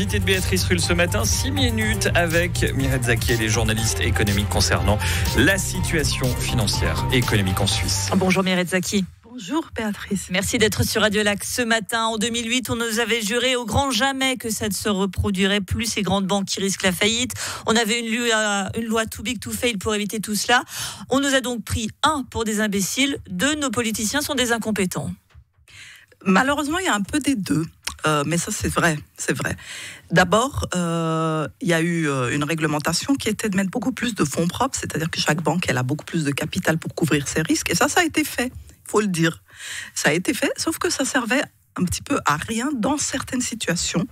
l'invité de Béatrice Rulle ce matin, 6 minutes avec Mireille Zaki et les journalistes économiques concernant la situation financière et économique en Suisse. Bonjour Mireille Zaki. Bonjour Béatrice. Merci d'être sur Radio Lac ce matin. En 2008, on nous avait juré au grand jamais que ça ne se reproduirait plus, ces grandes banques qui risquent la faillite. On avait une loi too big to fail pour éviter tout cela. On nous a donc pris, 1, pour des imbéciles, 2, nos politiciens sont des incompétents. Malheureusement, il y a un peu des deux. Mais ça, c'est vrai. D'abord, il y a eu une réglementation qui était de mettre beaucoup plus de fonds propres, c'est-à-dire que chaque banque, elle a beaucoup plus de capital pour couvrir ses risques. Et ça a été fait, il faut le dire. Ça a été fait, sauf que ça servait un petit peu à rien dans certaines situations,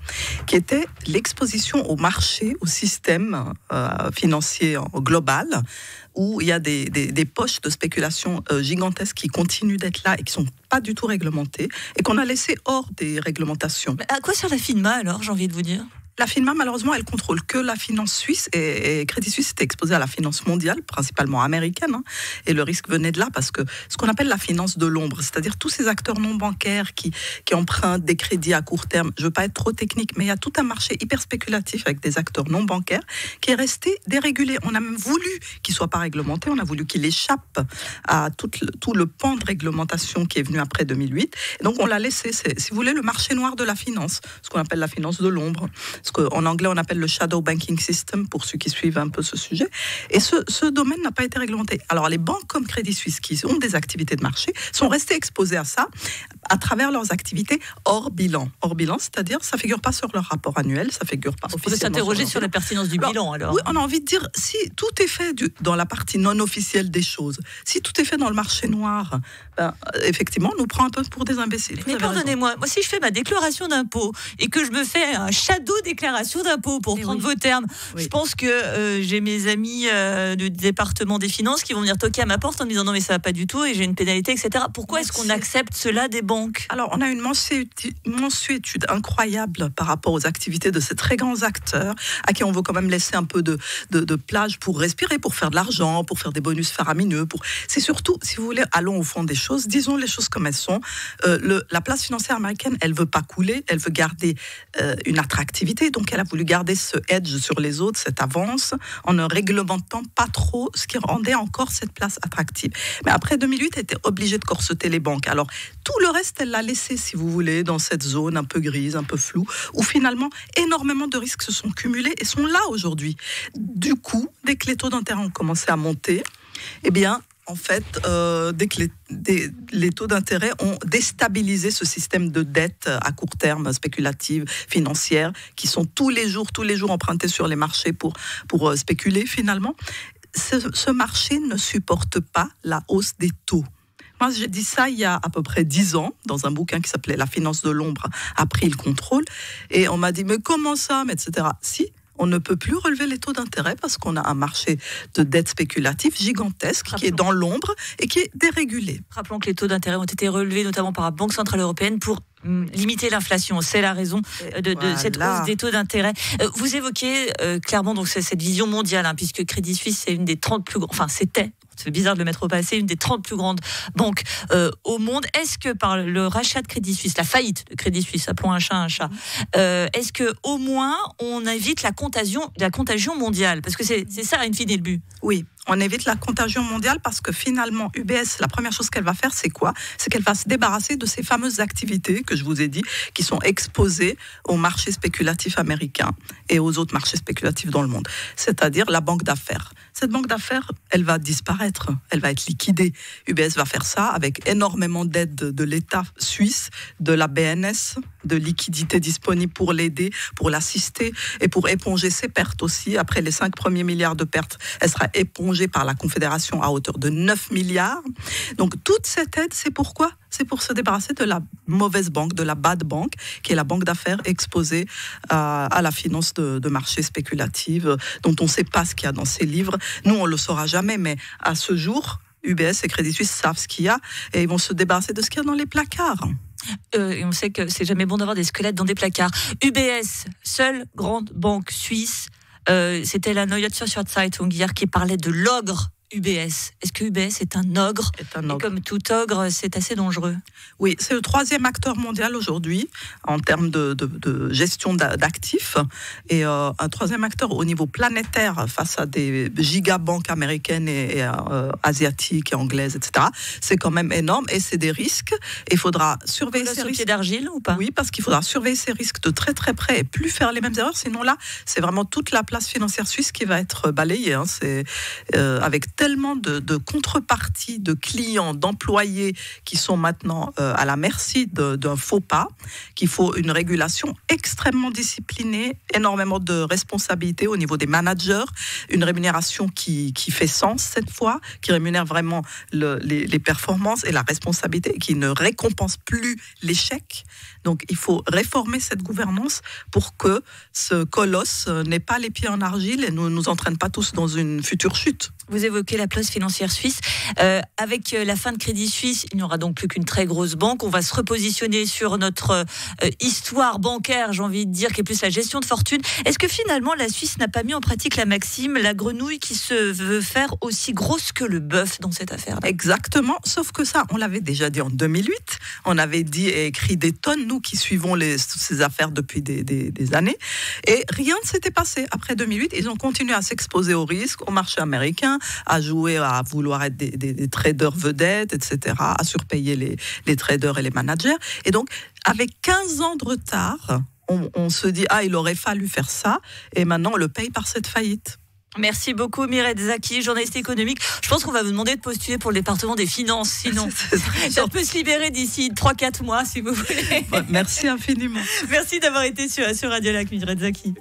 qui étaient l'exposition au marché, au système financier global, où il y a des poches de spéculation gigantesques qui continuent d'être là et qui ne sont pas du tout réglementées, et qu'on a laissé hors des réglementations. Mais à quoi sert la FINMA alors, j'ai envie de vous dire ? La FINMA, malheureusement, elle contrôle que la finance suisse, et Crédit Suisse était exposé à la finance mondiale, principalement américaine, et le risque venait de là, parce que ce qu'on appelle la finance de l'ombre, c'est-à-dire tous ces acteurs non bancaires qui empruntent des crédits à court terme, je ne veux pas être trop technique, mais il y a tout un marché hyper spéculatif avec des acteurs non bancaires qui est resté dérégulé. On a même voulu qu'il ne soit pas réglementé, on a voulu qu'il échappe à tout le pan de réglementation qui est venu après 2008, et donc on l'a laissé, c'est, si vous voulez, le marché noir de la finance, ce qu'on appelle la finance de l'ombre. Ce qu'en anglais on appelle le shadow banking system, pour ceux qui suivent un peu ce sujet. Et ce domaine n'a pas été réglementé. Alors les banques comme Crédit Suisse, qui ont des activités de marché, sont restées exposées à ça à travers leurs activités hors bilan. Hors bilan, c'est-à-dire ça ne figure pas sur leur rapport annuel, ça ne figure pas officiellement. On peut s'interroger sur la pertinence du bilan alors. Oui, on a envie de dire, si tout est fait dans la partie non officielle des choses, si tout est fait dans le marché noir, effectivement, on nous prend un peu pour des imbéciles. Mais pardonnez-moi, moi si je fais ma déclaration d'impôt et que je me fais un shadow déclaration d'impôt, pour prendre vos termes, je pense que j'ai mes amis du département des finances qui vont venir toquer à ma porte en me disant non mais ça va pas du tout et j'ai une pénalité, etc. Pourquoi est-ce qu'on accepte cela des banques ? Alors on a une mensuétude incroyable par rapport aux activités de ces très grands acteurs à qui on veut quand même laisser un peu de plage pour respirer, pour faire de l'argent, pour faire des bonus faramineux. C'est surtout, si vous voulez, allons au fond des choses, disons les choses comme elles sont. La place financière américaine, elle veut pas couler, elle veut garder une attractivité. Donc, elle a voulu garder ce edge sur les autres, cette avance, en ne réglementant pas trop, ce qui rendait encore cette place attractive. Mais après 2008, elle était obligée de corseter les banques. Alors, tout le reste, elle l'a laissé, si vous voulez, dans cette zone un peu grise, un peu floue, où finalement, énormément de risques se sont cumulés et sont là aujourd'hui. Du coup, dès que les taux d'intérêt ont commencé à monter, eh bien, en fait, dès que les taux d'intérêt ont déstabilisé ce système de dette à court terme, spéculative, financière, qui sont tous les jours empruntés sur les marchés pour spéculer finalement, ce marché ne supporte pas la hausse des taux. Moi, j'ai dit ça il y a à peu près 10 ans, dans un bouquin qui s'appelait « La finance de l'ombre a pris le contrôle ». Et on m'a dit « Mais comment ça ?» etc. Si, on ne peut plus relever les taux d'intérêt parce qu'on a un marché de dette spéculative gigantesque qui est dans l'ombre et qui est dérégulé. Rappelons que les taux d'intérêt ont été relevés notamment par la Banque Centrale Européenne pour limiter l'inflation. C'est la raison de cette hausse des taux d'intérêt. Vous évoquez clairement donc cette vision mondiale, puisque Crédit Suisse c'est une des 30 plus grandes, enfin c'était, c'est bizarre de le mettre au passé, une des 30 plus grandes banques au monde. Est-ce que par le rachat de Crédit Suisse, la faillite de Crédit Suisse, appelons un chat, est-ce qu'au moins on évite la contagion mondiale ? Parce que c'est ça, in fine, le but. Oui, on évite la contagion mondiale parce que finalement, UBS, la première chose qu'elle va faire, c'est quoi ? C'est qu'elle va se débarrasser de ces fameuses activités que je vous ai dit, qui sont exposées au marché spéculatif américain et aux autres marchés spéculatifs dans le monde. C'est-à-dire la banque d'affaires. Cette banque d'affaires, elle va disparaître, elle va être liquidée. UBS va faire ça avec énormément d'aide de l'État suisse, de la BNS, de liquidités disponibles pour l'aider, pour l'assister et pour éponger ses pertes aussi. Après les 5 premiers milliards de pertes, elle sera épongée par la Confédération à hauteur de 9 milliards. Donc toute cette aide, c'est pourquoi ? C'est pour se débarrasser de la mauvaise banque, de la bad bank, qui est la banque d'affaires exposée à la finance de marché spéculative, dont on ne sait pas ce qu'il y a dans ces livres. Nous, on ne le saura jamais, mais à ce jour, UBS et Crédit Suisse savent ce qu'il y a et ils vont se débarrasser de ce qu'il y a dans les placards. Et on sait que c'est jamais bon d'avoir des squelettes dans des placards. UBS, seule grande banque suisse, c'était la Neue Zürcher Zeitung hier qui parlait de l'ogre UBS. Est-ce que UBS est un ogre? Et comme tout ogre, c'est assez dangereux. Oui, c'est le 3e acteur mondial aujourd'hui en termes de gestion d'actifs et un 3e acteur au niveau planétaire face à des gigabanques américaines et asiatiques et anglaises, etc. C'est quand même énorme et c'est des risques. Et il faudra surveiller ces risques. Pied d'argile ou pas? Oui, parce qu'il faudra surveiller ces risques de très très près et plus faire les mêmes erreurs. Sinon là, c'est vraiment toute la place financière suisse qui va être balayée. C'est avec tellement de contreparties, de clients, d'employés qui sont maintenant à la merci d'un faux pas, qu'il faut une régulation extrêmement disciplinée, énormément de responsabilités au niveau des managers, une rémunération qui fait sens cette fois, qui rémunère vraiment les performances et la responsabilité, qui ne récompense plus l'échec. Donc il faut réformer cette gouvernance pour que ce colosse n'ait pas les pieds en argile et ne nous entraîne pas tous dans une future chute. Vous évoquez la place financière suisse. Avec la fin de Crédit Suisse, il n'y aura donc plus qu'une très grosse banque. On va se repositionner sur notre histoire bancaire, j'ai envie de dire, qui est plus la gestion de fortune. Est-ce que finalement la Suisse n'a pas mis en pratique la maxime, la grenouille qui se veut faire aussi grosse que le bœuf dans cette affaire-là? Exactement, sauf que ça, on l'avait déjà dit en 2008. On avait dit et écrit des tonnes, nous qui suivons toutes ces affaires depuis des années. Et rien ne s'était passé. Après 2008, ils ont continué à s'exposer aux risques, au marché américain, à jouer, à vouloir être des traders vedettes, etc., à surpayer les traders et les managers. Et donc, avec 15 ans de retard, on se dit, il aurait fallu faire ça, et maintenant on le paye par cette faillite. Merci beaucoup Mireille Zaki, journaliste économique. Je pense qu'on va vous demander de postuler pour le département des finances, sinon ça peut se libérer d'ici 3-4 mois si vous voulez. Merci infiniment. Merci d'avoir été sur Radio Lac, Mireille Zaki.